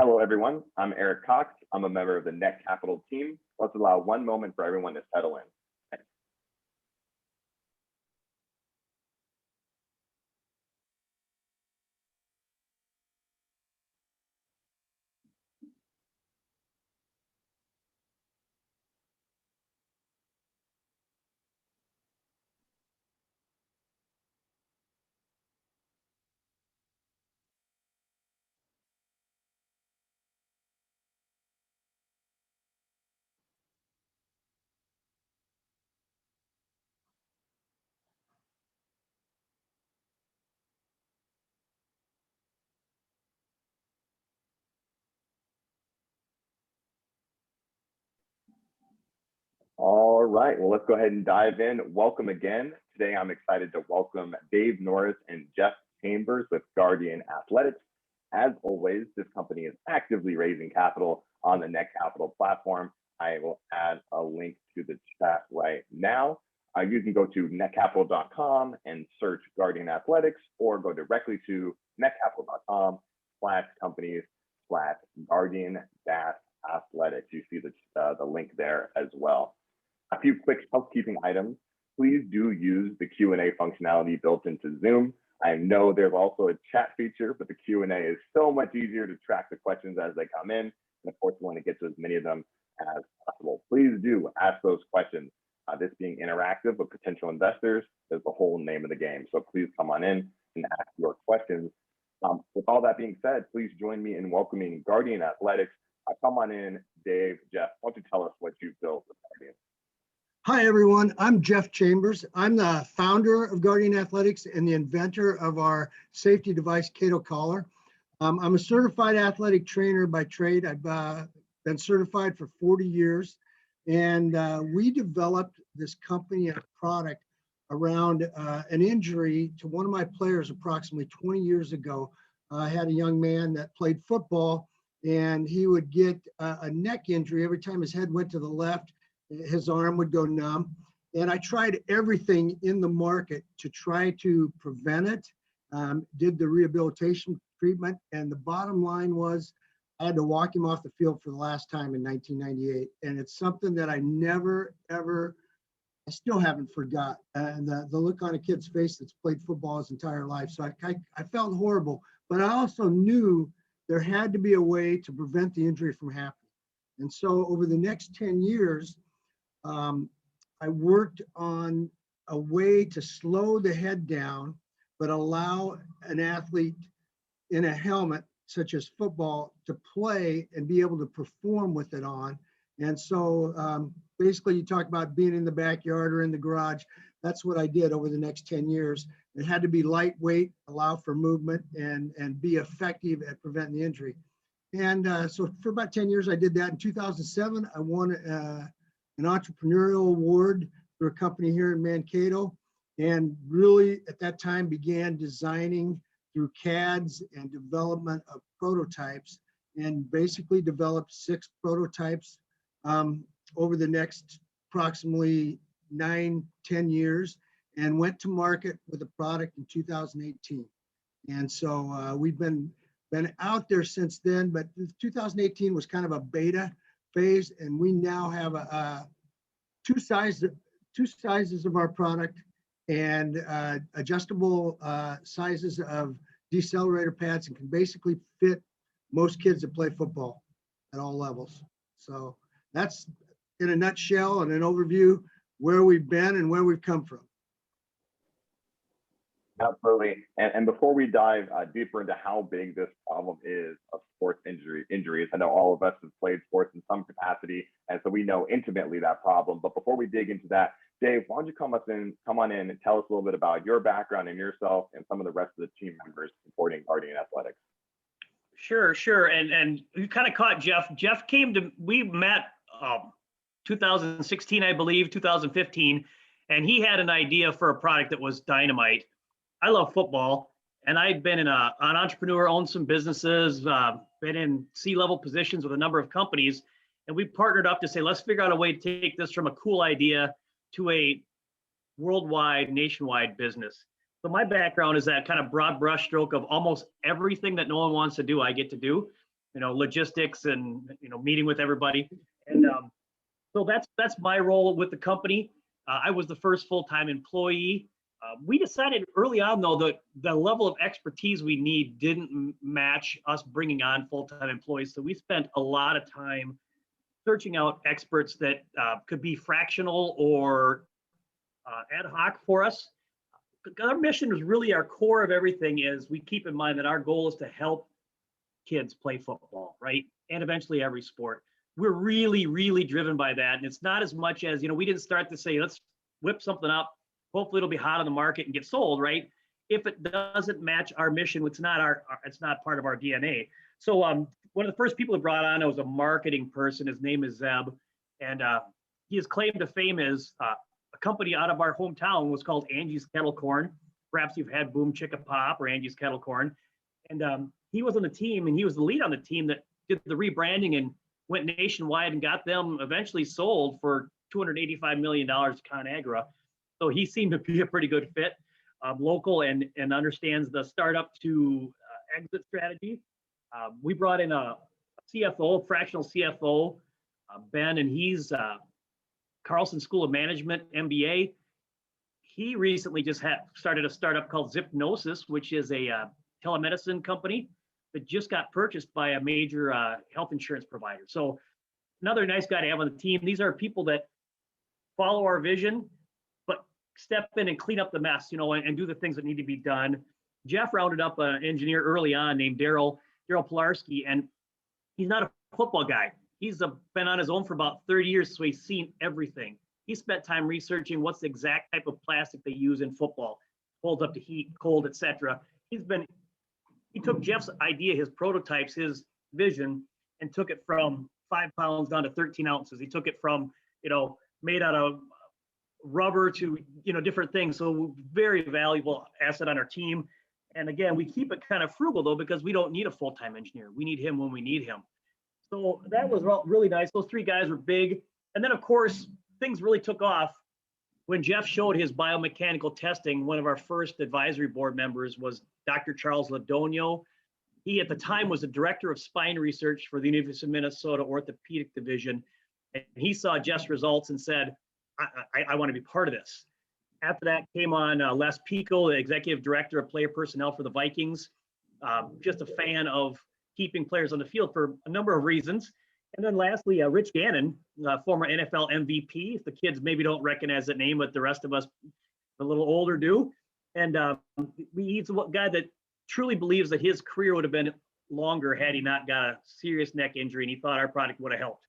Hello, everyone. I'm Eric Cox. I'm a member of the Net Capital team. Let's allow one moment for everyone to settle in. Thanks. All right, well, let's go ahead and dive in. Welcome again. Today, I'm excited to welcome Dave Norris and Jeff Chambers with Guardian Athletics. As always, this company is actively raising capital on the Net Capital platform. I will add a link to the chat right now. You can go to netcapital.com and search Guardian Athletics, or go directly to netcapital.com/companies/Guardian-Athletics. You see the link there as well. A few quick housekeeping items. Please do use the Q&A functionality built into Zoom. I know there's also a chat feature, but the Q&A is so much easier to track the questions as they come in. And of course, we want to get to as many of them as possible. Please do ask those questions. This being interactive with potential investors is the whole name of the game. So please come on in and ask your questions. With all that being said, please join me in welcoming Guardian Athletics. Come on in, Dave, Jeff. Why don't you tell us what you've built with Guardian? Hi, everyone. I'm Jeff Chambers. I'm the founder of Guardian Athletics and the inventor of our safety device, KATO collar. I'm a certified athletic trainer by trade. I've been certified for 40 years. And we developed this company and product around an injury to one of my players approximately 20 years ago. I had a young man that played football, and he would get a neck injury every time his head went to the left. His arm would go numb. And I tried everything in the market to try to prevent it, did the rehabilitation treatment. And the bottom line was I had to walk him off the field for the last time in 1998. And it's something that I never, ever, I still haven't forgot. And the look on a kid's face that's played football his entire life. So I felt horrible, but I also knew there had to be a way to prevent the injury from happening. And so over the next 10 years, I worked on a way to slow the head down, but allow an athlete in a helmet, such as football, to play and be able to perform with it on. And so basically you talk about being in the backyard or in the garage. That's what I did over the next 10 years. It had to be lightweight, allow for movement, and be effective at preventing the injury. And so for about 10 years, I did that. In 2007, I won an entrepreneurial award through a company here in Mankato, and really at that time began designing through CADs and development of prototypes, and basically developed 6 prototypes over the next approximately 9-10 years, and went to market with a product in 2018. And so we've been out there since then, but 2018 was kind of a beta phase, and we now have two sizes of our product, and adjustable sizes of decelerator pads, and can basically fit most kids that play football at all levels. So that's in a nutshell and an overview where we've been and where we've come from. Absolutely. And before we dive deeper into how big this problem is of sports injuries, I know all of us have played sports in some capacity, and so we know intimately that problem. But before we dig into that, Dave, why don't you come on in and tell us a little bit about your background and yourself and some of the rest of the team members supporting Guardian Athletics. Sure. And you kind of caught Jeff. Jeff we met 2016, I believe, 2015, and he had an idea for a product that was dynamite. I love football, and I'd been an entrepreneur, owned some businesses, been in C-level positions with a number of companies, and we partnered up to say, let's figure out a way to take this from a cool idea to a worldwide, nationwide business. So my background is that kind of broad brushstroke of almost everything that no one wants to do, I get to do. logistics and, meeting with everybody. And so that's my role with the company. I was the first full-time employee. We decided early on, though, that the level of expertise we need didn't match us bringing on full-time employees. So we spent a lot of time searching out experts that could be fractional or ad hoc for us. Our mission is really our core of everything. Is we keep in mind that our goal is to help kids play football, right? And eventually every sport. We're really, really driven by that. And it's not as much as, we didn't start to say, let's whip something up. Hopefully it'll be hot on the market and get sold, right? If it doesn't match our mission, it's not part of our DNA. So one of the first people who brought on was a marketing person. His name is Zeb. And his claim to fame is a company out of our hometown was called Angie's Kettle Corn. Perhaps you've had Boom Chicka Pop or Angie's Kettle Corn. And he was on the team, and he was the lead on the team that did the rebranding and went nationwide and got them eventually sold for $285 million to ConAgra. So he seemed to be a pretty good fit, local and understands the startup to exit strategy. We brought in a CFO, fractional CFO, Ben, and he's Carlson School of Management, MBA. He recently just started a startup called Zipnosis, which is a telemedicine company that just got purchased by a major health insurance provider. So another nice guy to have on the team. These are people that follow our vision, but step in and clean up the mess, and do the things that need to be done. Jeff rounded up an engineer early on named Daryl Pilarski, and he's not a football guy. He's been on his own for about 30 years, so he's seen everything. He spent time researching what's the exact type of plastic they use in football, holds up to heat, cold, etc. He took Jeff's idea, his prototypes, his vision, and took it from 5 pounds down to 13 ounces. He took it from, made out of rubber to, different things. So very valuable asset on our team. And again, we keep it kind of frugal though, because we don't need a full-time engineer. We need him when we need him. So that was really nice. Those 3 guys were big. And then of course, things really took off when Jeff showed his biomechanical testing. One of our first advisory board members was Dr. Charles Ladonio. He at the time was the director of spine research for the University of Minnesota Orthopedic Division. And he saw Jeff's results and said, I want to be part of this. After that came on Les Pico, the executive director of player personnel for the Vikings. Just a fan of keeping players on the field for a number of reasons. And then lastly, Rich Gannon, former NFL MVP. The kids maybe don't recognize that name, but the rest of us, a little older, do. And he's a guy that truly believes that his career would have been longer had he not got a serious neck injury, and he thought our product would have helped.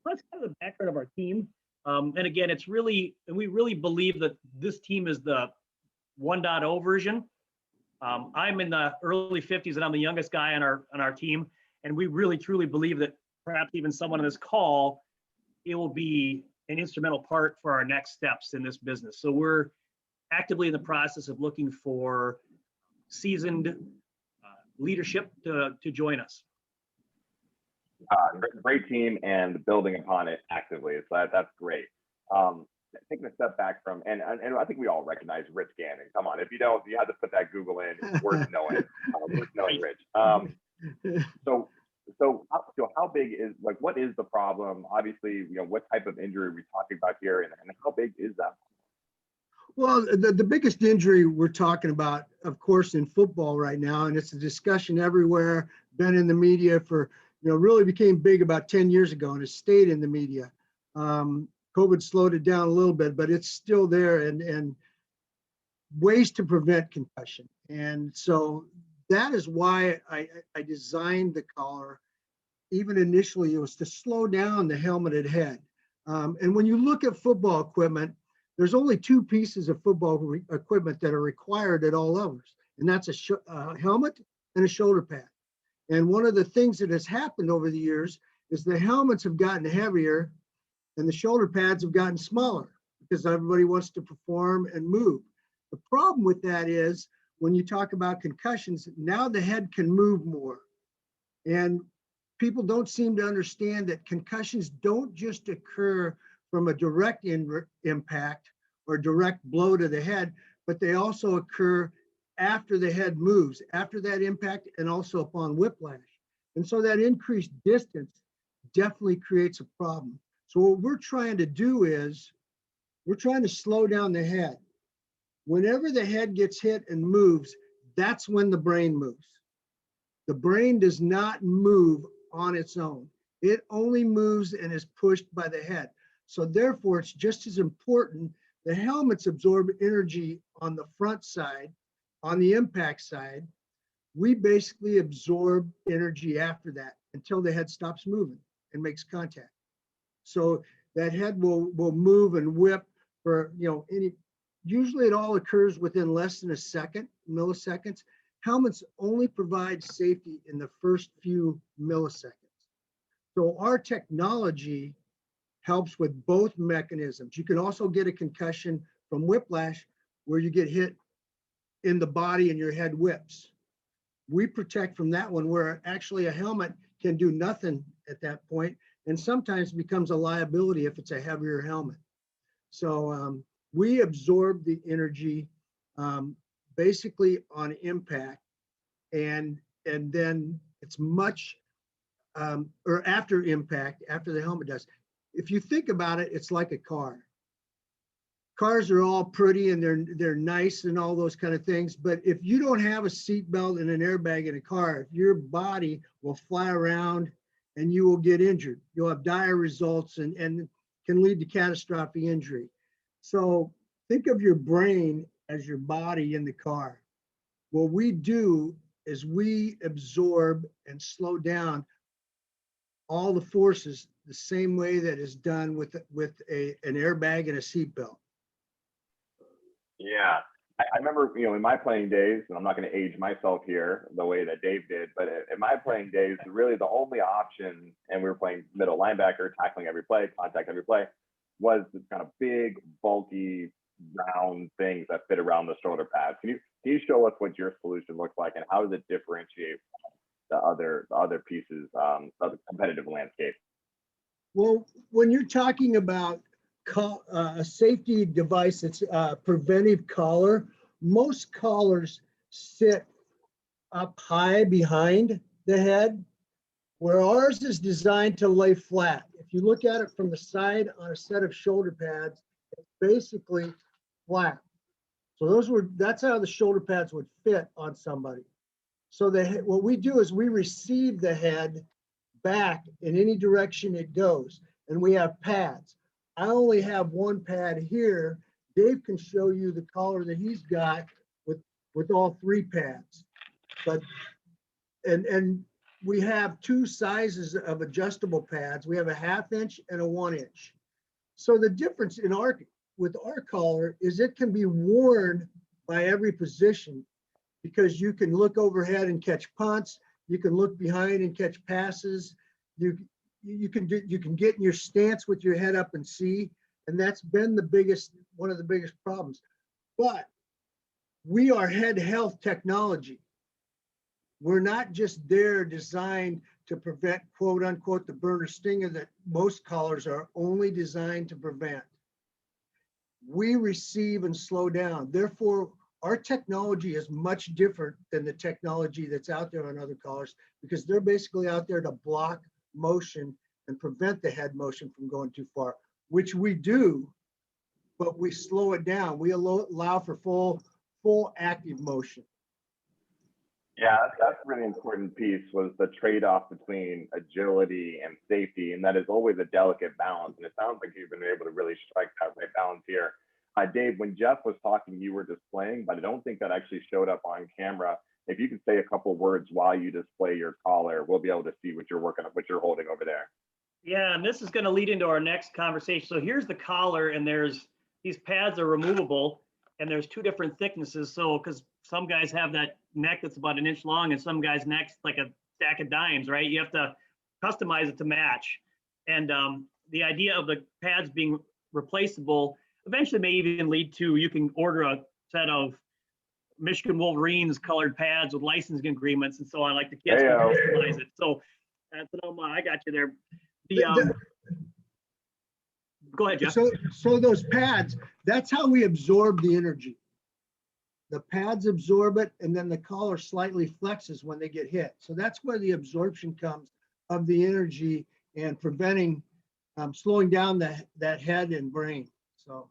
So that's kind of the background of our team. And again, we really believe that this team is the 1.0 version. I'm in the early 50s, and I'm the youngest guy on our team. And we really, truly believe that perhaps even someone on this call, it will be an instrumental part for our next steps in this business. So we're actively in the process of looking for seasoned leadership to join us. Great team and building upon it actively. So that's great. Taking a step back from, and I think we all recognize Rich Gannon. Come on, if you don't, you have to put that Google in. It's worth knowing. Worth knowing Rich. So how big is, what is the problem? Obviously, what type of injury are we talking about here, and how big is that? Well, the biggest injury we're talking about, of course, in football right now, and it's a discussion everywhere, been in the media for, really became big about 10 years ago, and it stayed in the media. COVID slowed it down a little bit, but it's still there, and ways to prevent concussion. And so that is why I designed the collar. Even initially, it was to slow down the helmeted head. And when you look at football equipment, there's only 2 pieces of football equipment that are required at all levels, and that's a helmet and a shoulder pad. And one of the things that has happened over the years is the helmets have gotten heavier and the shoulder pads have gotten smaller because everybody wants to perform and move. The problem with that is when you talk about concussions, now the head can move more. And people don't seem to understand that concussions don't just occur from a direct impact or direct blow to the head, but they also occur after the head moves, after that impact, and also upon whiplash. And so that increased distance definitely creates a problem. So what we're trying to do is we're trying to slow down the head. Whenever the head gets hit and moves, that's when the brain moves. The brain does not move on its own. It only moves and is pushed by the head. So therefore, it's just as important. The helmets absorb energy on the front side, on the impact side. We basically absorb energy after that until the head stops moving and makes contact. So that head will move and whip for, usually it all occurs within less than a second, milliseconds. Helmets only provide safety in the first few milliseconds. So our technology helps with both mechanisms. You can also get a concussion from whiplash where you get hit in the body and your head whips. We protect from that one where actually a helmet can do nothing at that point and sometimes becomes a liability if it's a heavier helmet. So we absorb the energy basically on impact, and then it's much, or after impact, after the helmet does. If you think about it, it's like a car. Cars are all pretty and they're nice and all those kind of things, but if you don't have a seat belt and an airbag in a car, your body will fly around and you will get injured. You'll have dire results and can lead to catastrophic injury. So think of your brain as your body in the car. What we do is we absorb and slow down all the forces the same way that is done with an airbag and a seatbelt. Yeah, I remember, in my playing days, and I'm not going to age myself here the way that Dave did, but in my playing days, really the only option, and we were playing middle linebacker, tackling every play, contact every play, was this kind of big, bulky, round things that fit around the shoulder pads. Can you show us what your solution looks like and how does it differentiate from the other pieces of the competitive landscape? Well, when you're talking about a safety device that's a preventive collar, most collars sit up high behind the head, where ours is designed to lay flat. If you look at it from the side on a set of shoulder pads, it's basically flat. So that's how the shoulder pads would fit on somebody. So what we do is we receive the head back in any direction it goes, and we have pads. I only have one pad here. Dave can show you the collar that he's got with all three pads. But and we have two sizes of adjustable pads. We have a 1/2 inch and a 1 inch. So the difference with our collar is it can be worn by every position because you can look overhead and catch punts. You can look behind and catch passes. You can get in your stance with your head up and see, and that's been one of the biggest problems. But we are head health technology. We're not just there designed to prevent, quote unquote, the burn or stinger that most collars are only designed to prevent. We receive and slow down. Therefore, our technology is much different than the technology that's out there on other collars because they're basically out there to block motion and prevent the head motion from going too far, which we do, but we slow it down. We allow for full active motion. Yeah, that's a really important piece was the trade-off between agility and safety, and that is always a delicate balance. And it sounds like you've been able to really strike that right balance here. Dave, when Jeff was talking, you were displaying, but I don't think that actually showed up on camera. If you could say a couple words while you display your collar, we'll be able to see what you're what you're holding over there. Yeah, and this is going to lead into our next conversation. So here's the collar, and these pads are removable, and there's two different thicknesses. So because some guys have that neck that's about 1 inch long, and some guys' neck's like a stack of dimes, right? You have to customize it to match. And the idea of the pads being replaceable eventually may even lead to you can order a set of Michigan Wolverines colored pads with licensing agreements and so on, like the kids can customize it. So that's I got you there. Go ahead, Jeff. So those pads, that's how we absorb the energy. the pads absorb it, and then the collar slightly flexes when they get hit. So that's where the absorption comes of the energy and preventing, slowing down that head and brain. So.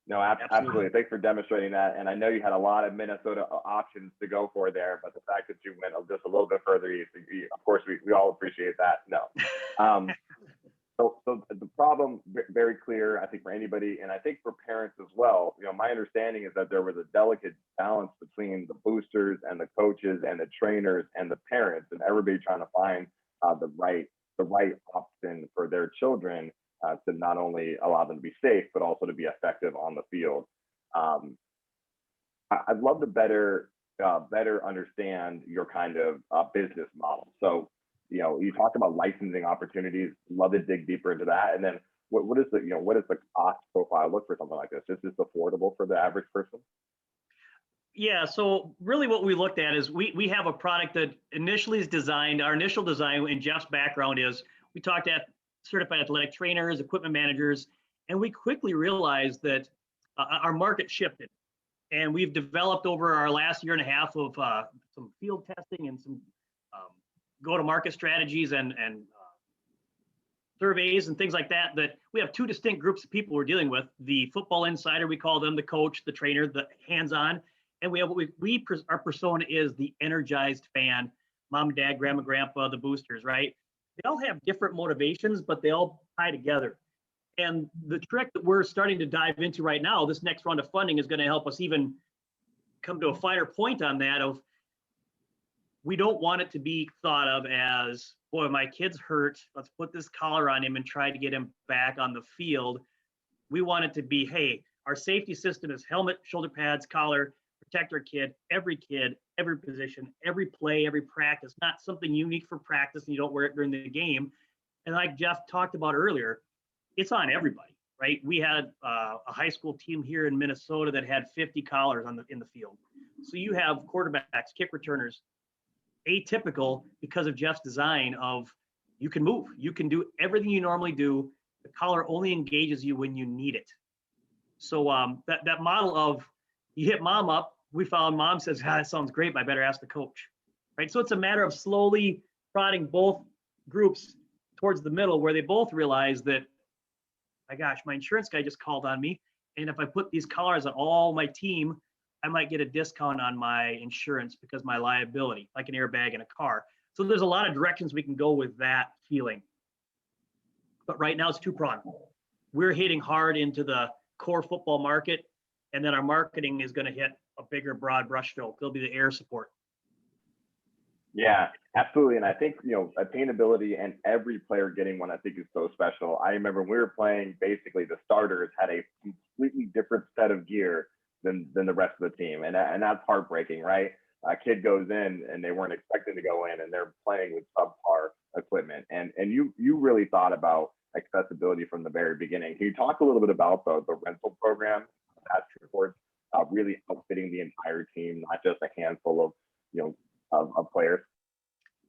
No, absolutely. Thanks for demonstrating that. And I know you had a lot of Minnesota options to go for there, but the fact that you went just a little bit further east, of course, we all appreciate that. No. So the problem, very clear, I think, for anybody, and I think for parents as well. My understanding is that there was a delicate balance between the boosters and the coaches and the trainers and the parents, and everybody trying to find the right option for their children to not only allow them to be safe, but also to be effective on the field. I'd love to better understand your kind of business model. So, you talked about licensing opportunities. Love to dig deeper into that. And then what is the cost profile look for something like this? Is this affordable for the average person? Yeah, so really what we looked at is we have a product that initially is designed, our initial design in Jeff's background is we talked at certified athletic trainers, equipment managers, and we quickly realized that our market shifted. And we've developed over our last year and a half of some field testing and some go-to-market strategies and surveys and things like that, that we have two distinct groups of people we're dealing with. The football insider, we call them, the coach, the trainer, the hands-on. And we have what our persona is the energized fan, mom, dad, grandma, grandpa, the boosters, right? They all have different motivations, but they all tie together. And the trick that we're starting to dive into right now, this next round of funding is going to help us even come to a finer point on that of, we don't want it to be thought of as, boy, my kid's hurt, let's put this collar on him and try to get him back on the field. We want it to be, hey, our safety system is helmet, shoulder pads, collar, protect our kid, every position, every play, every practice, not something unique for practice and you don't wear it during the game. And like Jeff talked about earlier, it's on everybody, right? We had a high school team here in Minnesota that had 50 collars in the field. So you have quarterbacks, kick returners, atypical because of Jeff's design of you can move, you can do everything you normally do. The collar only engages you when you need it. So that model of you hit mom up, we found mom says, that sounds great, but I better ask the coach, right? So it's a matter of slowly prodding both groups towards the middle where they both realize that, my gosh, my insurance guy just called on me. And if I put these collars on all my team, I might get a discount on my insurance because my liability, like an airbag in a car. So there's a lot of directions we can go with that feeling. But right now it's two-pronged. We're hitting hard into the core football market, and then our marketing is going to hit a bigger, broad brushstroke. There'll be the air support. Yeah, absolutely. And I think, attainability and every player getting one, I think is so special. I remember when we were playing, basically the starters had a completely different set of gear than the rest of the team. And that's heartbreaking, right? A kid goes in and they weren't expecting to go in and they're playing with subpar equipment. And you really thought about accessibility from the very beginning. Can you talk a little bit about the rental program that supports really outfitting the entire team, not just a handful of players?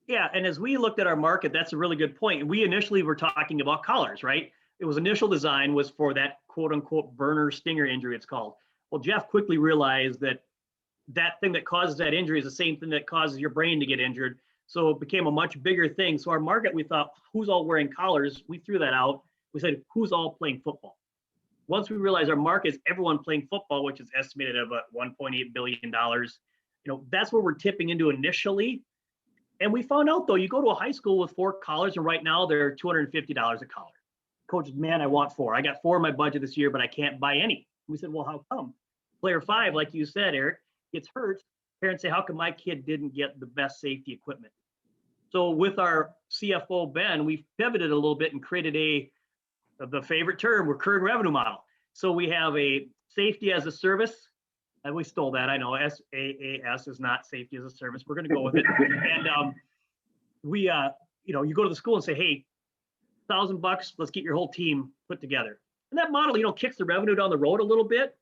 Yeah, and as we looked at our market, that's a really good point. We initially were talking about collars, right? It was initial design was for that quote unquote burner stinger injury, it's called. Well, Jeff quickly realized that thing that causes that injury is the same thing that causes your brain to get injured. So it became a much bigger thing. So our market, we thought, who's all wearing collars? We threw that out. We said, who's all playing football? Once we realized our market is everyone playing football, which is estimated at about $1.8 billion, that's where we're tipping into initially. And we found out, though, you go to a high school with 4 collars, and right now they're $250 a collar. Coach, man, I want 4. I got 4 in my budget this year, but I can't buy any. We said, well, how come? Player 5, like you said, Eric, gets hurt. Parents say, how come my kid didn't get the best safety equipment? So with our CFO, Ben, we pivoted a little bit and created the favorite term, recurring revenue model. So we have a safety as a service. And we stole that. I know SaaS is not safety as a service. We're going to go with it. And you go to the school and say, hey, $1,000, let's get your whole team put together. And that model, kicks the revenue down the road a little bit,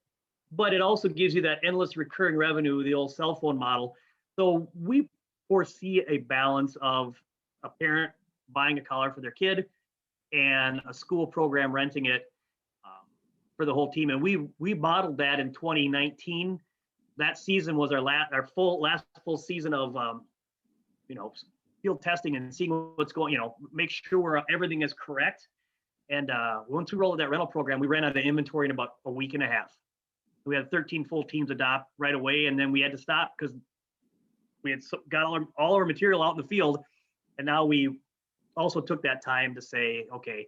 but it also gives you that endless recurring revenue, the old cell phone model. So we foresee a balance of a parent buying a collar for their kid and a school program renting it. for the whole team. And we modeled that in 2019. That season was our last full season of field testing and seeing what's going, make sure everything is correct. And once we rolled that rental program, we ran out of inventory in about a week and a half. We had 13 full teams adopt right away, and then we had to stop because we had got all our material out in the field. And now we also took that time to say, okay,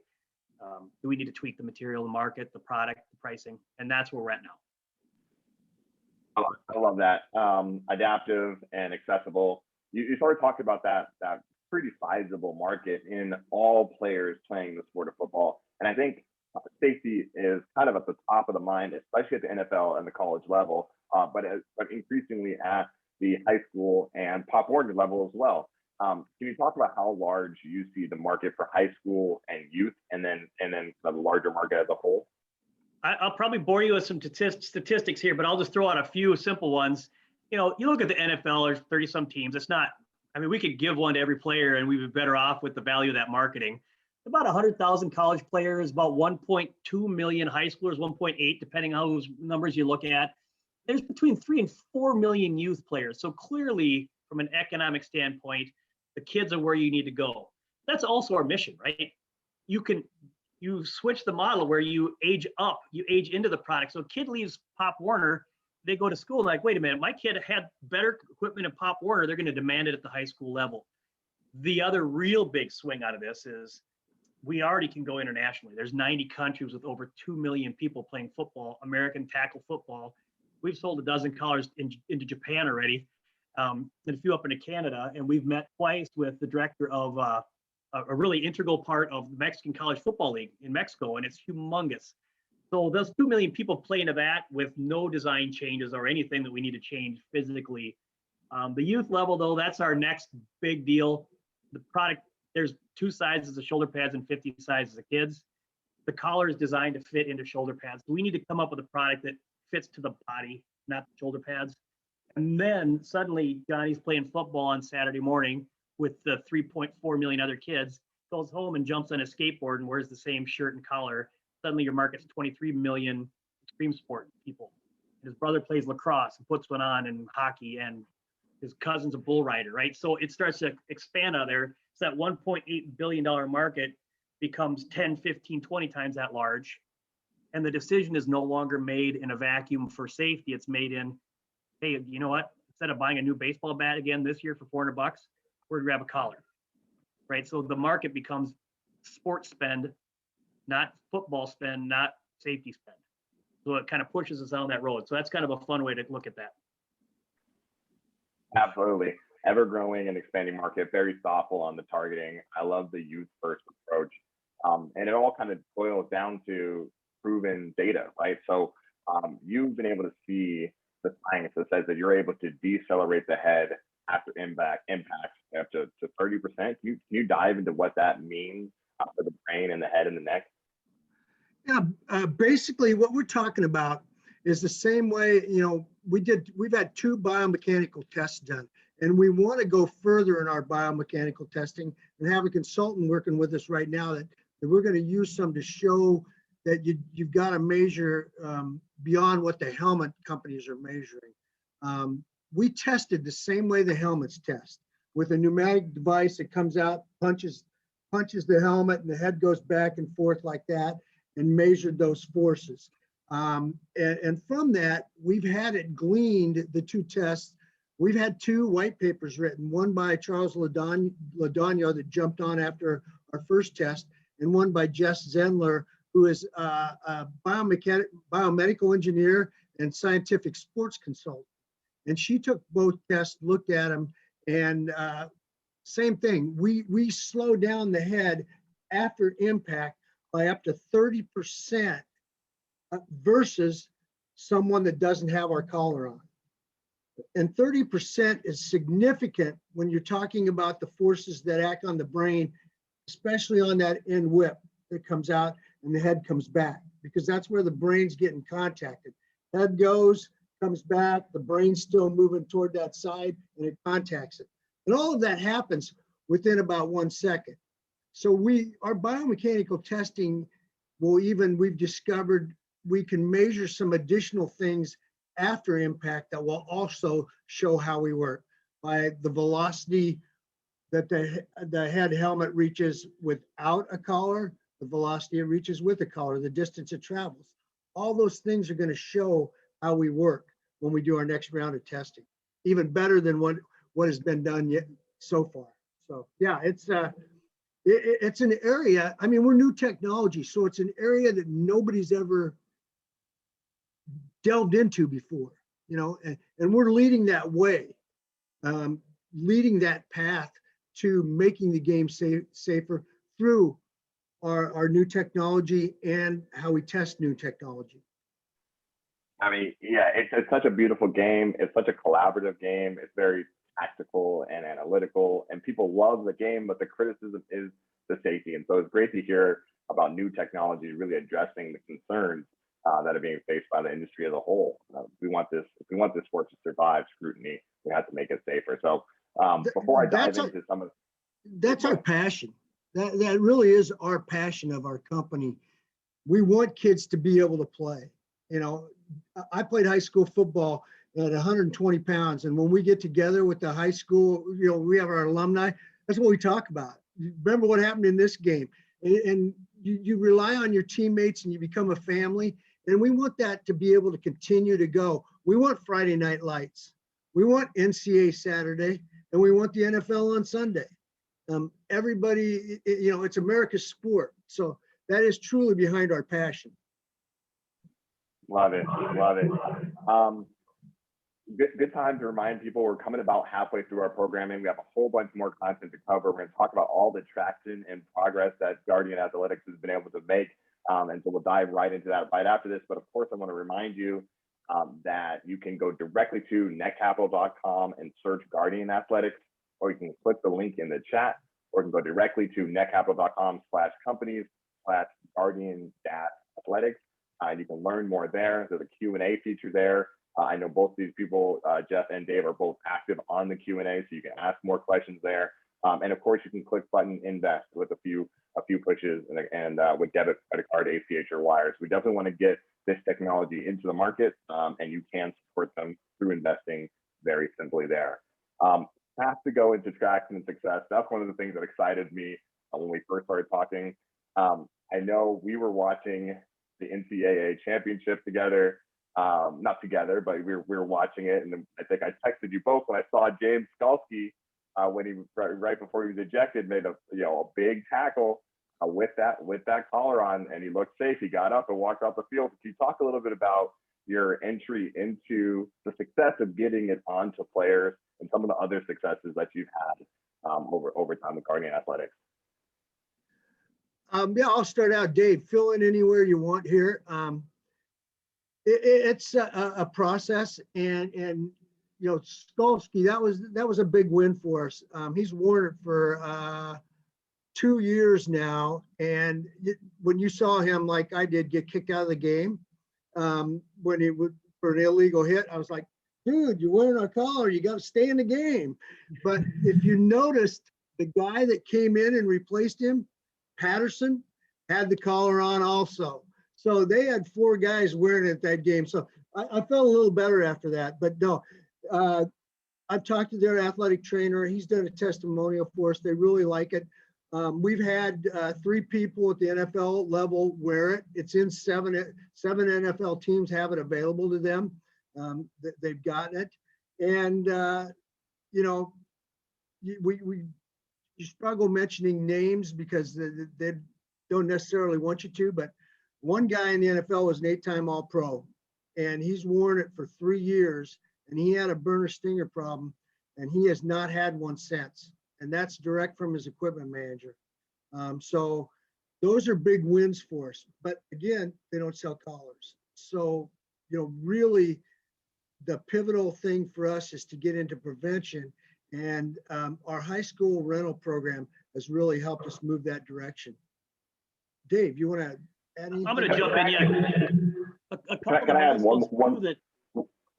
do we need to tweak the material, the market, the product, the pricing? And that's where we're at now. I love that. Adaptive and accessible. You sort of talked about that pretty sizable market in all players playing the sport of football. And I think safety is kind of at the top of the mind, especially at the NFL and the college level, but increasingly at the high school and Pop Warner level as well. Can you talk about how large you see the market for high school and youth, and then the larger market as a whole? I'll probably bore you with some statistics here, but I'll just throw out a few simple ones. You look at the NFL, there's 30 some teams. It's not, we could give one to every player and we'd be better off with the value of that marketing. About 100,000 college players, about 1.2 million high schoolers, 1.8, depending on whose numbers you look at. There's between 3 and 4 million youth players. So clearly, from an economic standpoint, the kids are where you need to go. That's also our mission, right? You switch the model where you age up, you age into the product. So a kid leaves Pop Warner, they go to school like, wait a minute, my kid had better equipment in Pop Warner, they're going to demand it at the high school level. The other real big swing out of this is we already can go internationally. There's 90 countries with over 2 million people playing football, American tackle football. We've sold a dozen collars into Japan already, and a few up into Canada. And we've met twice with the director of a really integral part of the Mexican College Football League in Mexico, and it's humongous. So those 2 million people play into that with no design changes or anything that we need to change physically. The youth level, though, that's our next big deal. The product, there's 2 sizes of shoulder pads and 50 sizes of kids. The collar is designed to fit into shoulder pads. So we need to come up with a product that fits to the body, not the shoulder pads. And then suddenly Johnny's playing football on Saturday morning with the 3.4 million other kids, goes home and jumps on a skateboard and wears the same shirt and collar. Suddenly your market's 23 million extreme sport people. His brother plays lacrosse and puts one on, and hockey, and his cousin's a bull rider, right? So it starts to expand out there. So that $1.8 billion market becomes 10, 15, 20 times that large. And the decision is no longer made in a vacuum for safety. It's made in, hey, you know what? Instead of buying a new baseball bat again this year for $400, we're gonna grab a collar, right? So the market becomes sports spend, not football spend, not safety spend. So it kind of pushes us down that road. So that's kind of a fun way to look at that. Absolutely. Ever growing and expanding market, very thoughtful on the targeting. I love the youth first approach. And it all kind of boils down to proven data, right? So you've been able to see the science that says that you're able to decelerate the head after impact up to 30%. Can you dive into what that means for the brain and the head and the neck? Yeah, basically what we're talking about is the same way, we've had 2 biomechanical tests done, and we want to go further in our biomechanical testing and have a consultant working with us right now that we're going to use some to show that you've got to measure beyond what the helmet companies are measuring. We tested the same way the helmets test, with a pneumatic device that comes out, punches the helmet, and the head goes back and forth like that, and measured those forces. And from that, we've had it gleaned, the 2 tests. We've had 2 white papers written, one by Charles Ladagno that jumped on after our first test, and one by Jess Zendler, who is a biomedical engineer and scientific sports consultant. And she took both tests, looked at them, and same thing. We slow down the head after impact by up to 30% versus someone that doesn't have our collar on. And 30% is significant when you're talking about the forces that act on the brain, especially on that end whip that comes out and the head comes back, because that's where the brain's getting contacted. Head goes, comes back, the brain's still moving toward that side, and it contacts it. And all of that happens within about 1 second. So our biomechanical testing we've discovered we can measure some additional things after impact that will also show how we work by the velocity that the head helmet reaches without a collar, the velocity it reaches with a collar, the distance it travels. All those things are going to show how we work when we do our next round of testing, even better than what has been done yet so far. So yeah, it's an area. I mean, we're new technology, so it's an area that nobody's ever delved into before, you know, and we're leading that way, leading that path to making the game safer through our new technology and how we test new technology. I mean, yeah, it's such a beautiful game. It's such a collaborative game. It's very tactical and analytical, and people love the game, but the criticism is the safety. And so it's great to hear about new technology really addressing the concerns that are being faced by the industry as a whole. If we want this sport to survive scrutiny, we have to make it safer. So before I dive into some of that's our passion. That really is our passion of our company. We want kids to be able to play. You know, I played high school football at 120 pounds. And when we get together with the high school, you know, we have our alumni, that's what we talk about. Remember what happened in this game. And you rely on your teammates and you become a family. And we want that to be able to continue to go. We want Friday night lights. We want NCAA Saturday, and we want the NFL on Sunday. Everybody, you know, it's America's sport. So that is truly behind our passion. Love it. Good time to remind people we're coming about halfway through our programming. We have a whole bunch more content to cover. We're going to talk about all the traction and progress that Guardian Athletics has been able to make. And so we'll dive right into that right after this. But of course, I want to remind you that you can go directly to netcapital.com and search Guardian Athletics, or you can click the link in the chat, or you can go directly to netcapital.com/companies/Guardian-Athletics. And you can learn more there. There's a Q&A feature there. I know both these people, Jeff and Dave, are both active on the Q&A, so you can ask more questions there. And of course, you can click button invest with a few pushes and with debit, credit card, ACH, or wires. We definitely want to get this technology into the market, and you can support them through investing very simply there. Have to go into traction and success. That's one of the things that excited me when we first started talking. I know we were watching the NCAA championship together. Not together, but we were watching it, and I think I texted you both when I saw James Skalski when he right before he was ejected made a big tackle with that collar on, and he looked safe. He got up and walked off the field. Can you talk a little bit about your entry into the success of getting it onto players and some of the other successes that you've had over time with Guardian Athletics? Yeah, I'll start out. Dave, fill in anywhere you want here. It's a process, and you know, Skalski, that was a big win for us. He's worn it for 2 years now, and when you saw him, like I did, get kicked out of the game when he would for an illegal hit, I was like, dude, you're wearing our collar, you got to stay in the game. But if you noticed, the guy that came in and replaced him, Patterson, had the collar on also. So they had 4 guys wearing it that game. So I felt a little better after that. But no, I've talked to their athletic trainer. He's done a testimonial for us. They really like it. We've had 3 people at the NFL level wear it. It's in 7 NFL teams have it available to them. They've gotten it. And, you know, you struggle mentioning names because they don't necessarily want you to, but one guy in the NFL was an 8-time All-Pro, and he's worn it for 3 years, and he had a burner stinger problem, and he has not had one since. And that's direct from his equipment manager. So those are big wins for us. But again, they don't sell collars. So, you know, really the pivotal thing for us is to get into prevention. And our high school rental program has really helped us move that direction. Dave, you want to add anything? I'm going to jump in. Yeah. Can I add one?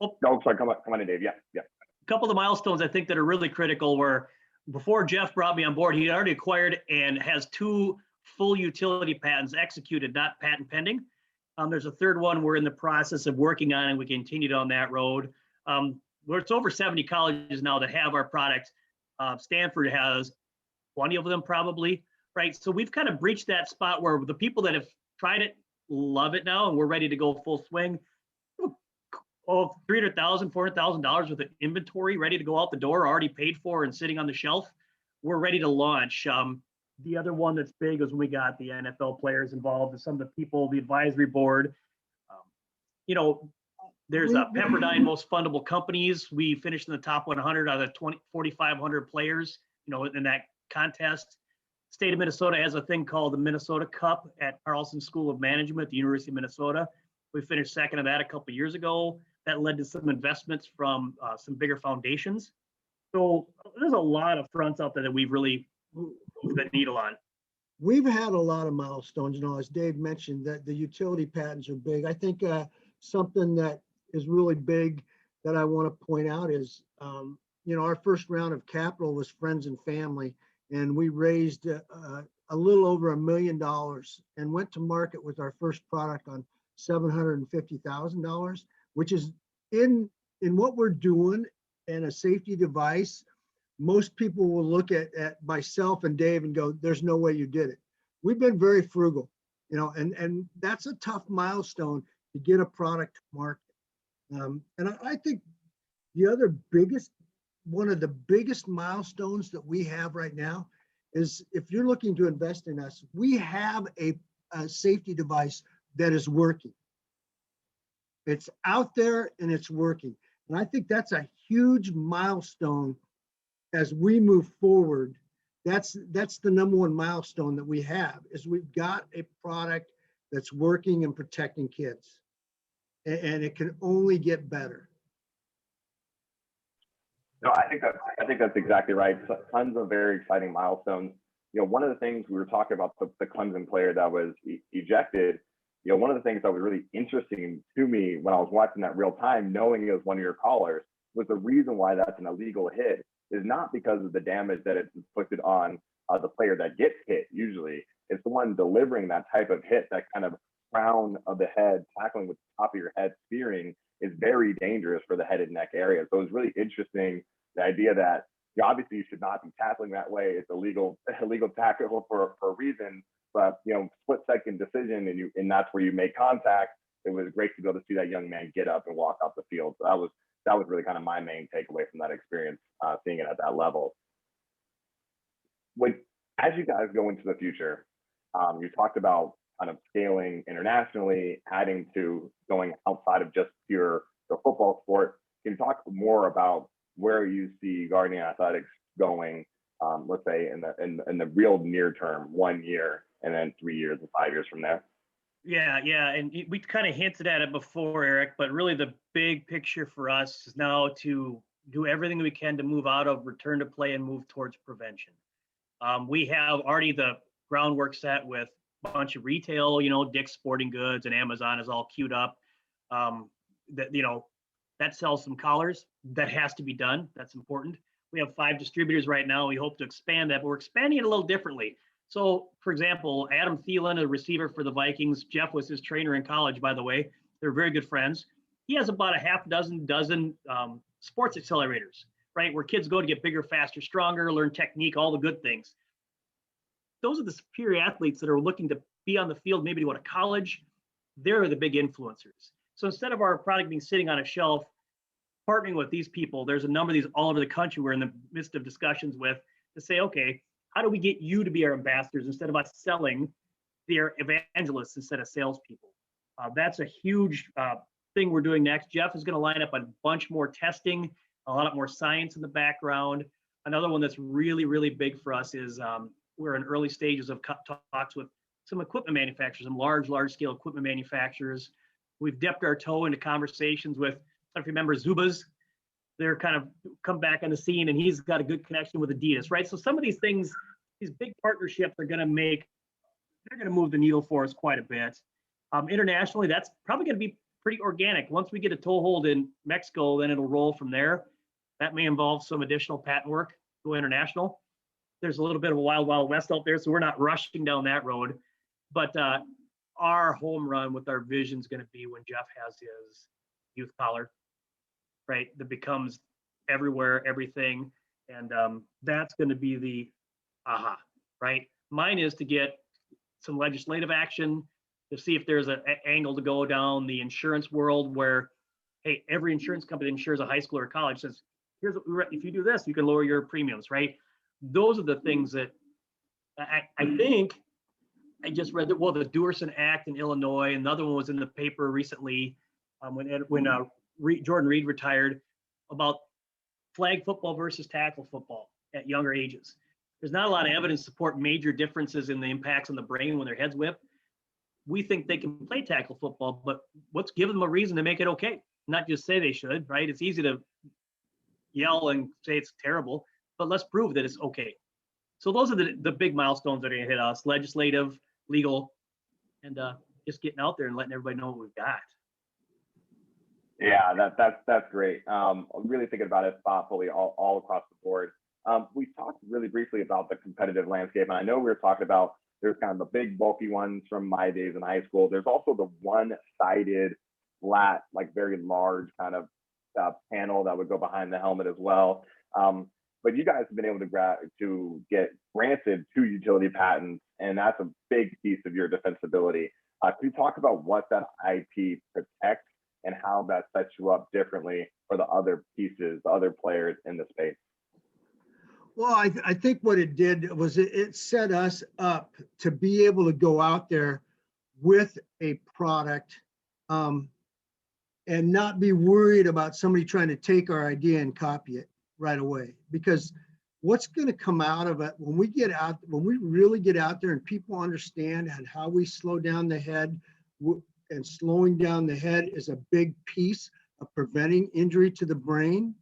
Oh, no, sorry, come on in, Dave. Yeah. A couple of the milestones I think that are really critical were before Jeff brought me on board, he already acquired and has 2 full utility patents executed, not patent pending. There's a third one we're in the process of working on, and we continue down that road. Where it's over 70 colleges now that have our product. Stanford has 20 of them probably, right? So we've kind of breached that spot where the people that have tried it love it now, and we're ready to go full swing. Oh, $300,000, $400,000 with an inventory ready to go out the door, already paid for and sitting on the shelf. We're ready to launch. The other one that's big is when we got the NFL players involved, and some of the people, the advisory board. You know, there's a Pepperdine most fundable companies. We finished in the top 100 out of 4,500 players, you know, in that contest. State of Minnesota has a thing called the Minnesota Cup at Carlson School of Management at the University of Minnesota. We finished second in that a couple of years ago. That led to some investments from some bigger foundations. So there's a lot of fronts out there that we've really moved the needle on. We've had a lot of milestones, you know, as Dave mentioned, that the utility patents are big. I think something that is really big that I want to point out is, you know, our first round of capital was friends and family, and we raised a little over $1 million and went to market with our first product on $750,000, which is in what we're doing in a safety device. Most people will look at myself and Dave and go, there's no way you did it. We've been very frugal, you know, and that's a tough milestone to get a product to market. And I think the other one of the biggest milestones that we have right now is, if you're looking to invest in us, we have a safety device that is working. It's out there and it's working. And I think that's a huge milestone as we move forward. That's the number one milestone that we have, is we've got a product that's working and protecting kids. And it can only get better. No, I think that's exactly right. Tons of very exciting milestones. You know, one of the things we were talking about, the Clemson player that was ejected, you know, one of the things that was really interesting to me when I was watching that real time, knowing it was one of your callers, was the reason why that's an illegal hit is not because of the damage that it's inflicted on the player that gets hit. Usually it's the one delivering that type of hit, that kind of crown of the head, tackling with the top of your head, spearing, is very dangerous for the head and neck area. So it's really interesting, the idea that obviously you should not be tackling that way. It's illegal tackle for a reason, but you know, split second decision, and that's where you make contact. It was great to be able to see that young man get up and walk off the field. So that was really kind of my main takeaway from that experience, seeing it at that level. As you guys go into the future, you talked about kind of scaling internationally, adding to going outside of just the football sport. Can you talk more about where you see Guardian Athletics going, let's say in the real near term, 1 year, and then 3 years and 5 years from there? Yeah, and we kind of hinted at it before, Eric, but really the big picture for us is now to do everything we can to move out of return to play and move towards prevention. We have already the groundwork set with a bunch of retail, you know, Dick's Sporting Goods and Amazon is all queued up. That sells some collars. That has to be done. That's important. We have 5 distributors right now. We hope to expand that, but we're expanding it a little differently. So, for example, Adam Thielen, a receiver for the Vikings, Jeff was his trainer in college, by the way. They're very good friends. He has about a half dozen sports accelerators, right, where kids go to get bigger, faster, stronger, learn technique, all the good things. Those are the superior athletes that are looking to be on the field, maybe to go to college. They're the big influencers. So instead of our product being sitting on a shelf, partnering with these people, there's a number of these all over the country we're in the midst of discussions with, to say, okay, how do we get you to be our ambassadors instead of us selling? They're evangelists instead of salespeople. That's a huge thing we're doing next. Jeff is going to line up a bunch more testing, a lot more science in the background. Another one that's really, really big for us is we're in early stages of talks with some equipment manufacturers, some large scale equipment manufacturers. We've dipped our toe into conversations with, I don't know if you remember Zubaz. They're kind of come back on the scene, and he's got a good connection with Adidas, right? So some of these things, these big partnerships are going to move the needle for us quite a bit. Internationally, that's probably going to be pretty organic. Once we get a toehold in Mexico, then it'll roll from there. That may involve some additional patent work, go international. There's a little bit of a wild west out there, so we're not rushing down that road. But our home run with our vision is going to be when Jeff has his youth collar, right? That becomes everywhere, everything. And that's going to be the aha, right? Mine is to get some legislative action to see if there's an angle to go down the insurance world where, hey, every insurance company that insures a high school or college says, here's what if you do this, you can lower your premiums, right? Those are the things that I think I just read that, well, the Duerson Act in Illinois, another one was in the paper recently when Jordan Reed retired, about flag football versus tackle football at younger ages. There's not a lot of evidence to support major differences in the impacts on the brain when their head's whipped. We think they can play tackle football, but let's give them a reason to make it okay. Not just say they should, right? It's easy to yell and say it's terrible, but let's prove that it's okay. So those are the big milestones that are going to hit us: legislative, legal, and just getting out there and letting everybody know what we've got. Yeah, that's great. I'm really thinking about it thoughtfully all across the board. We talked really briefly about the competitive landscape, and I know we were talking about there's kind of the big bulky ones from my days in high school. There's also the one-sided, flat, like very large kind of panel that would go behind the helmet as well. But you guys have been able to get granted 2 utility patents, and that's a big piece of your defensibility. Can you talk about what that IP protects and how that sets you up differently for the other pieces, the other players in the space? Well, I think what it did was it set us up to be able to go out there with a product and not be worried about somebody trying to take our idea and copy it right away. Because what's going to come out of it when we really get out there and people understand and how we slow down the head, and slowing down the head is a big piece of preventing injury to the brain,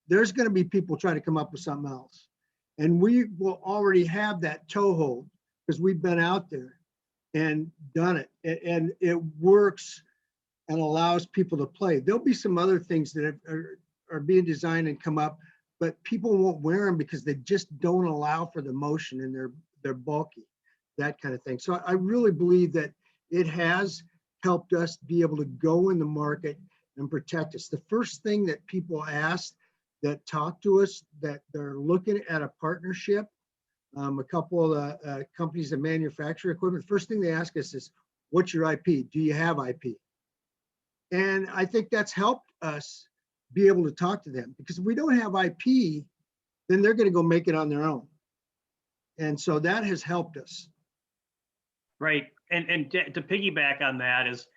there's going to be people trying to come up with something else. And we will already have that toehold because we've been out there and done it. And it works and allows people to play. There'll be some other things that are being designed and come up, but people won't wear them because they just don't allow for the motion and they're bulky, that kind of thing. So I really believe that it has helped us be able to go in the market and protect us. The first thing that people ask that talk to us, that they're looking at a partnership, a couple of companies that manufacture equipment, first thing they ask us is, what's your IP? Do you have IP? And I think that's helped us be able to talk to them, because if we don't have IP, then they're going to go make it on their own. And so that has helped us. Right. And to piggyback on that is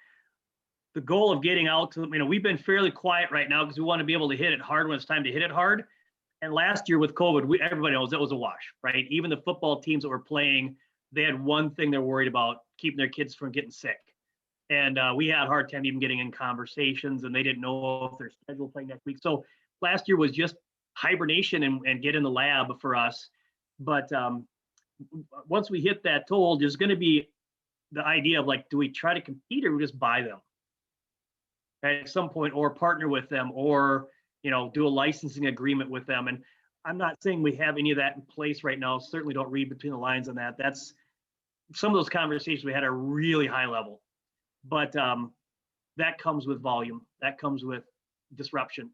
the goal of getting out to, we've been fairly quiet right now because we want to be able to hit it hard when it's time to hit it hard. And last year with COVID, everybody knows it was a wash, right? Even the football teams that were playing, they had one thing they're worried about: keeping their kids from getting sick. And we had a hard time even getting in conversations, and they didn't know if they're scheduled playing next week. So last year was just hibernation and get in the lab for us. But once we hit that toll, there's going to be the idea of like, do we try to compete or we just buy them at some point, or partner with them, or do a licensing agreement with them? And I'm not saying we have any of that in place right now. Certainly don't read between the lines on that. That's some of those conversations we had are really high level, but that comes with volume. That comes with disruption.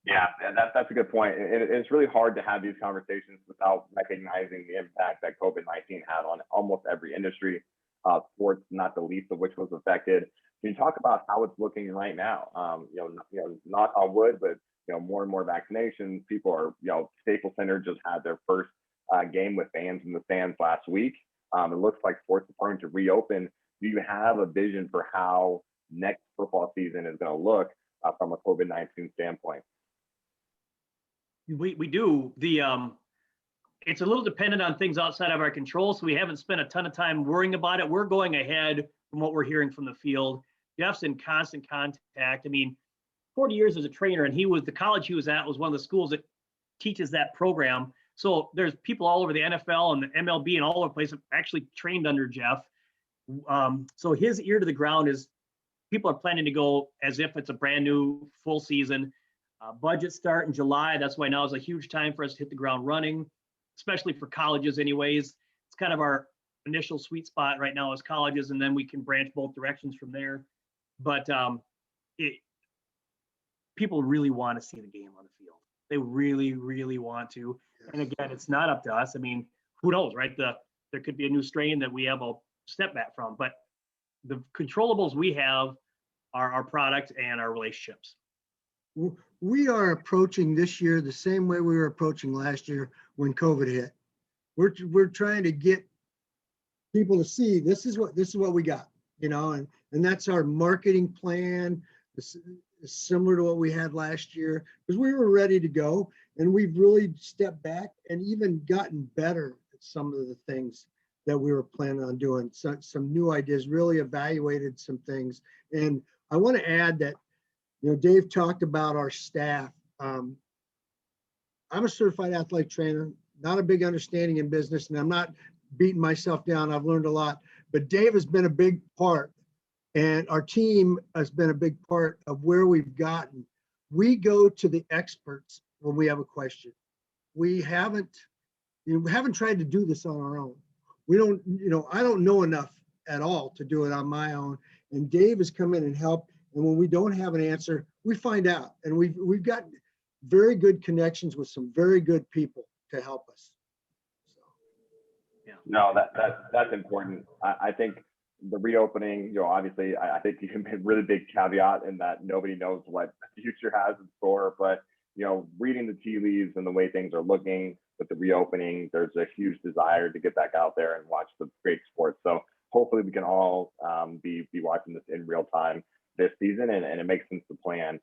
Yeah, that's a good point. It's really hard to have these conversations without recognizing the impact that COVID-19 had on almost every industry, sports not the least of which was affected. Can you talk about how it's looking right now? Not on wood, but more and more vaccinations. People are, Staples Center just had their first game with fans in the stands last week. It looks like sports are starting to reopen. Do you have a vision for how next football season is going to look from a COVID-19 standpoint? We do. It's a little dependent on things outside of our control, so we haven't spent a ton of time worrying about it. We're going ahead from what we're hearing from the field. Jeff's in constant contact. 40 years as a trainer, and the college he was at was one of the schools that teaches that program. So there's people all over the NFL and the MLB and all over the place that actually trained under Jeff. So his ear to the ground is people are planning to go as if it's a brand new full season. Budgets start in July. That's why now is a huge time for us to hit the ground running, especially for colleges anyways. It's kind of our initial sweet spot right now is colleges, and then we can branch both directions from there. But it, people really want to see the game on the field. They really, really want to. And again, it's not up to us. I mean, who knows, right? There could be a new strain that we have a step back from, but the controllables we have are our product and our relationships. We are approaching this year the same way we were approaching last year when COVID hit. We're trying to get people to see this is what we got, you know, and that's our marketing plan. It's similar to what we had last year because we were ready to go, and we've really stepped back and even gotten better at some of the things that we were planning on doing. So, some new ideas, really evaluated some things. And I want to add that, you know, Dave talked about our staff. I'm a certified athletic trainer, not a big understanding in business, and I'm not beating myself down. I've learned a lot, but Dave has been a big part, and our team has been a big part of where we've gotten. We go to the experts when we have a question. We haven't tried to do this on our own. We don't, you know, I don't know enough at all to do it on my own. And Dave has come in and helped. And when we don't have an answer, we find out. And we've got very good connections with some very good people to help us. So. Yeah. No, that's important. I think the reopening, you know, obviously, I think you can make a really big caveat in that nobody knows what the future has in store. But, you know, reading the tea leaves and the way things are looking with the reopening, there's a huge desire to get back out there and watch the great sports. So hopefully we can all be watching this in real time this season, and it makes sense to plan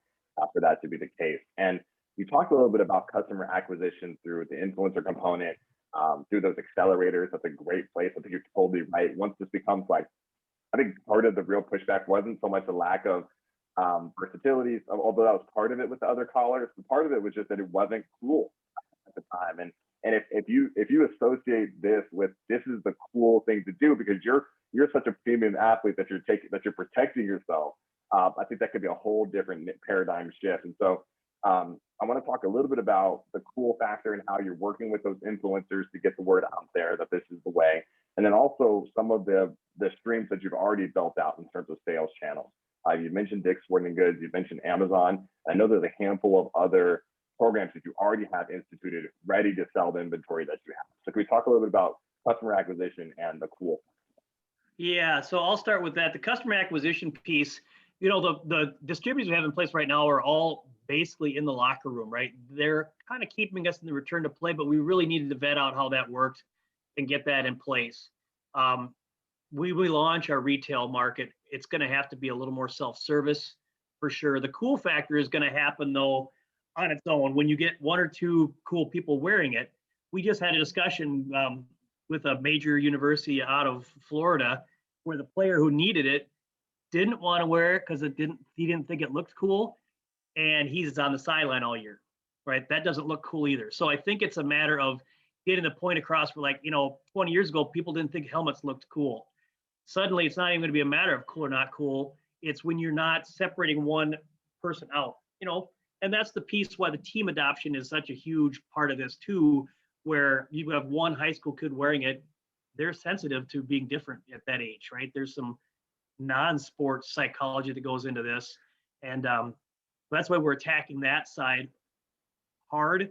for that to be the case. And you talked a little bit about customer acquisition through the influencer component, through those accelerators. That's a great place. I think you're totally right. Once this becomes like, I think part of the real pushback wasn't so much a lack of versatility, although that was part of it with the other callers. But part of it was just that it wasn't cool at the time. And if you associate this with this is the cool thing to do because you're such a premium athlete that you're protecting yourself, I think that could be a whole different paradigm shift. And so I want to talk a little bit about the cool factor and how you're working with those influencers to get the word out there that this is the way. And then also some of the streams that you've already built out in terms of sales channels. You mentioned Dick's Sporting Goods, you mentioned Amazon. I know there's a handful of other programs that you already have instituted ready to sell the inventory that you have. So can we talk a little bit about customer acquisition and the cool? Yeah, so I'll start with that. The customer acquisition piece, you know, the distributors we have in place right now are all basically in the locker room, right? They're kind of keeping us in the return to play, but we really needed to vet out how that worked and get that in place. We launch our retail market. It's going to have to be a little more self-service for sure. The cool factor is going to happen though on its own when you get one or two cool people wearing it. We just had a discussion with a major university out of Florida where the player who needed it didn't want to wear it because he didn't think it looked cool, and he's on the sideline all year, right? That doesn't look cool either. So I think it's a matter of getting the point across for, like, you know, 20 years ago, people didn't think helmets looked cool. Suddenly, it's not even going to be a matter of cool or not cool. It's when you're not separating one person out, you know, and that's the piece why the team adoption is such a huge part of this too, where you have one high school kid wearing it. They're sensitive to being different at that age, right? There's some non-sports psychology that goes into this. And that's why we're attacking that side hard.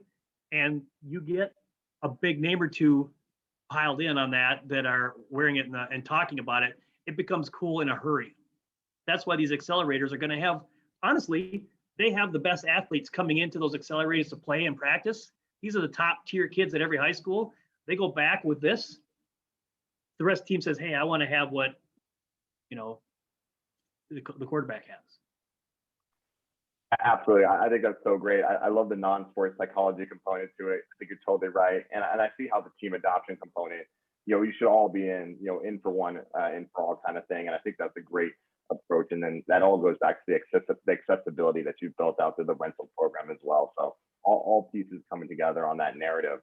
And you get a big name or two piled in on that are wearing it and talking about it. It becomes cool in a hurry. That's why these accelerators are going to have, honestly, they have the best athletes coming into those accelerators to play and practice. These are the top tier kids at every high school. They go back with this. The rest of the team says, hey, I want to have what, you know, the quarterback has. Absolutely. I think that's so great. I love the non-sports psychology component to it. I think you're totally right. And I see how the team adoption component, you know, you should all be in, you know, in for one, in for all kind of thing. And I think that's a great approach. And then that all goes back to the accessibility that you've built out through the rental program as well. So all pieces coming together on that narrative.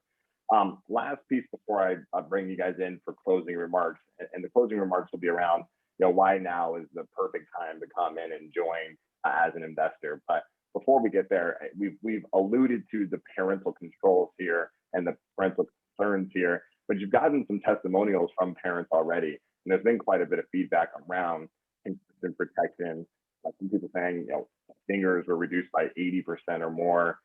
Last piece before I bring you guys in for closing remarks, and the closing remarks will be around, you know, why now is the perfect time to come in and join as an investor. But before we get there, we've alluded to the parental controls here and the parental concerns here, but you've got gotten some testimonials from parents already, and there's been quite a bit of feedback around consistent protection. Some people saying, fingers were reduced by 80% or more.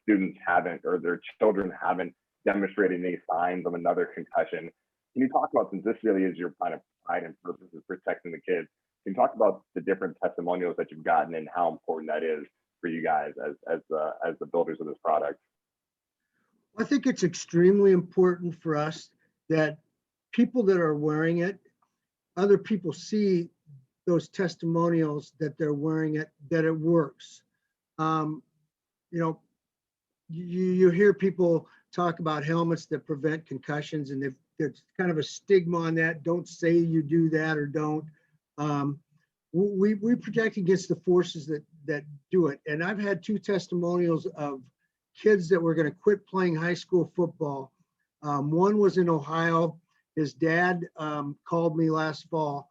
Students haven't, or their children haven't demonstrated any signs of another concussion. Can you talk about, since this really is your kind of pride and purpose of protecting the kids, can you talk about the different testimonials that you've gotten and how important that is for you guys as the builders of this product? I think it's extremely important for us that people that are wearing it, other people see those testimonials that they're wearing it, that it works. You hear people talk about helmets that prevent concussions, and there's kind of a stigma on that. Don't say you do that or don't. We protect against the forces that do it. And I've had 2 testimonials of kids that were going to quit playing high school football. One was in Ohio. His dad called me last fall,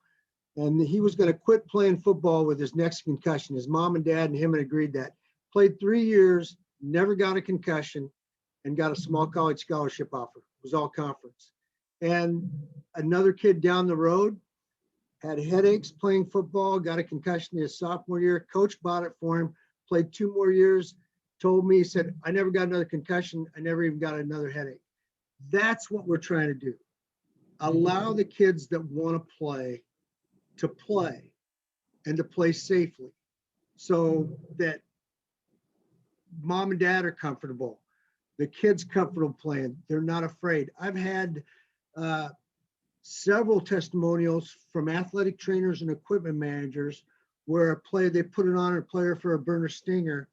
and he was going to quit playing football with his next concussion. His mom and dad and him had agreed that. Played 3 years, never got a concussion, and got a small college scholarship offer. It was all conference. And another kid down the road had headaches playing football, got a concussion his sophomore year. Coach bought it for him, played 2 more years, told me, he said, I never got another concussion. I never even got another headache. That's what we're trying to do. Allow the kids that want to play and to play safely, so that mom and dad are comfortable, the kids comfortable playing, they're not afraid. I've had several testimonials from athletic trainers and equipment managers where they put it on a player for a burner stinger.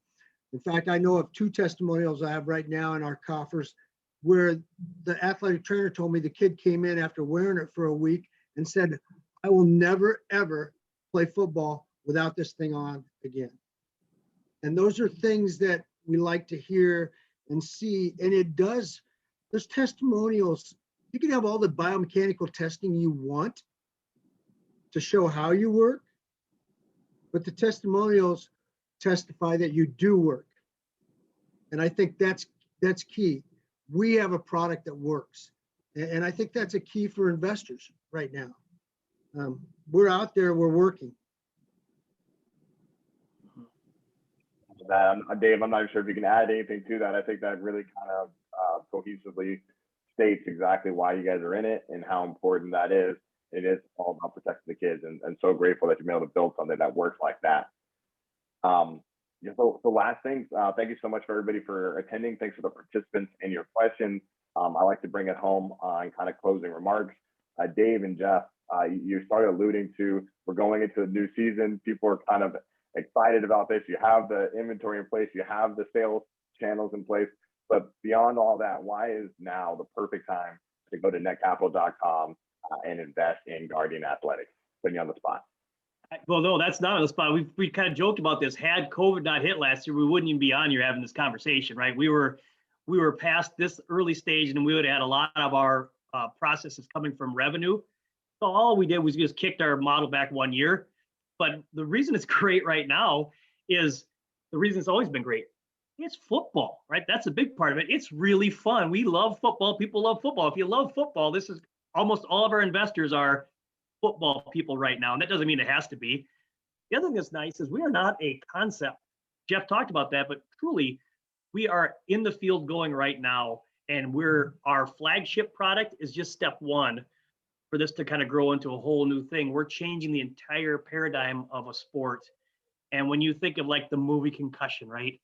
In fact, I know of 2 testimonials I have right now in our coffers where the athletic trainer told me the kid came in after wearing it for a week and said, I will never, ever play football without this thing on again. And those are things that we like to hear and see. And there's testimonials. You can have all the biomechanical testing you want to show how you work, but the testimonials testify that you do work. And I think that's key. We have a product that works. And I think that's a key for investors right now. We're out there, we're working. Dave, I'm not sure if you can add anything to that. I think that really kind of cohesively states exactly why you guys are in it and how important that is. It is all about protecting the kids, and so grateful that you're able to build something that works like that. So last thing, thank you so much for everybody for attending. Thanks for the participants and your questions. I like to bring it home on kind of closing remarks. Dave and Jeff, you started alluding to, we're going into a new season. People are kind of excited about this. You have the inventory in place, you have the sales channels in place, but beyond all that, why is now the perfect time to go to netcapital.com and invest in Guardian Athletics? Putting you on the spot. Well, no, that's not on the spot. We kind of joked about this. Had COVID not hit last year, we wouldn't even be on here having this conversation, right? We were past this early stage, and we would have had a lot of our processes coming from revenue. So all we did was just kicked our model back 1 year. But the reason it's great right now is the reason it's always been great. It's football, right? That's a big part of it. It's really fun. We love football. People love football. If you love football, this is almost all of our investors are football people right now. And that doesn't mean it has to be. The other thing that's nice is we are not a concept. Jeff talked about that, but truly we are in the field going right now. And our flagship product is just step one for this to kind of grow into a whole new thing. We're changing the entire paradigm of a sport. And when you think of like the movie Concussion, right?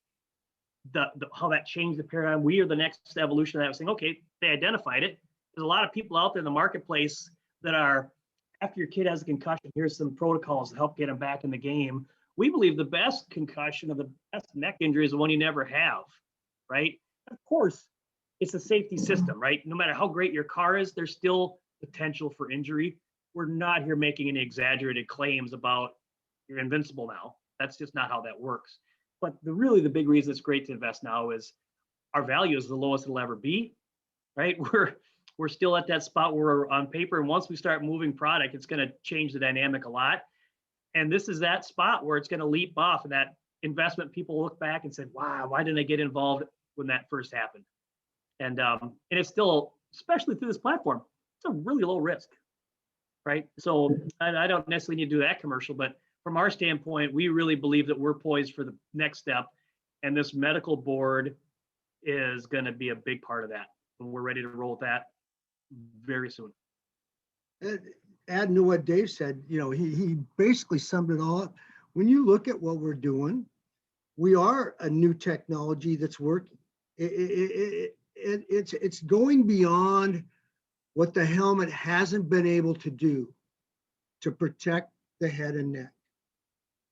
How that changed the paradigm, we are the next evolution of that. Saying, okay, they identified it. There's a lot of people out there in the marketplace that are, after your kid has a concussion, here's some protocols to help get them back in the game. We believe the best concussion or the best neck injury is the one you never have, right? Of course, it's a safety system, right? No matter how great your car is, there's still potential for injury. We're not here making any exaggerated claims about you're invincible now. That's just not how that works. But the big reason it's great to invest now is our value is the lowest it'll ever be, right? We're still at that spot where we're on paper, and once we start moving product, it's going to change the dynamic a lot. And this is that spot where it's going to leap off, and that investment, people look back and say, wow, why didn't I get involved when that first happened? And it's still especially through this platform, it's a really low risk, right? So I don't necessarily need to do that commercial, but from our standpoint, we really believe that we're poised for the next step. And this medical board is going to be a big part of that. And we're ready to roll with that very soon. Adding to what Dave said, you know, he basically summed it all up. When you look at what we're doing, we are a new technology that's working. It's going beyond what the helmet hasn't been able to do to protect the head and neck.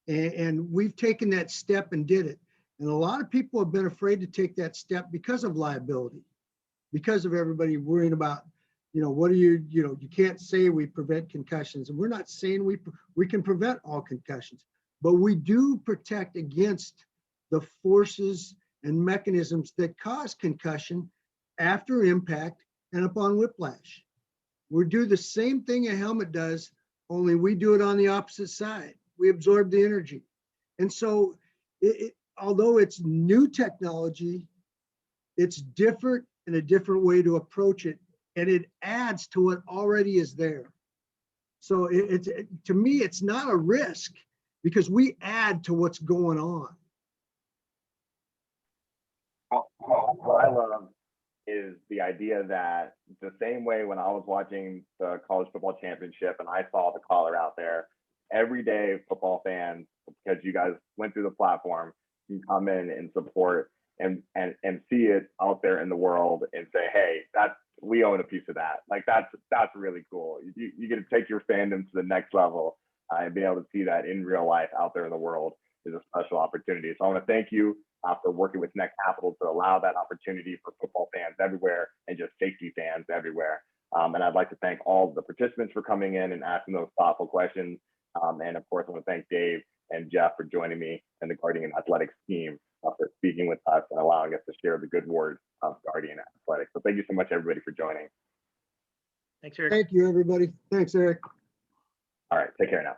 And we've taken that step and did it. And a lot of people have been afraid to take that step because of liability, because of everybody worrying about, you know, what do you can't say we prevent concussions. And we're not saying we can prevent all concussions, but we do protect against the forces and mechanisms that cause concussion after impact and upon whiplash. We do the same thing a helmet does, only we do it on the opposite side. We absorb the energy. And so although it's new technology, it's different and a different way to approach it. And it adds to what already is there. So to me, it's not a risk because we add to what's going on. What I love is the idea that the same way when I was watching the college football championship and I saw the collar out there, every day football fans, because you guys went through the platform, can come in and support and see it out there in the world and say, hey, we own a piece of that. Like that's really cool. You get to take your fandom to the next level and be able to see that in real life out there in the world is a special opportunity. So I want to thank you for working with Net Capital to allow that opportunity for football fans everywhere and just safety fans everywhere. And I'd like to thank all the participants for coming in and asking those thoughtful questions. And of course, I want to thank Dave and Jeff for joining me and the Guardian Athletics team for speaking with us and allowing us to share the good word of Guardian Athletics. So thank you so much, everybody, for joining. Thanks, Eric. Thank you, everybody. Thanks, Eric. All right, take care now.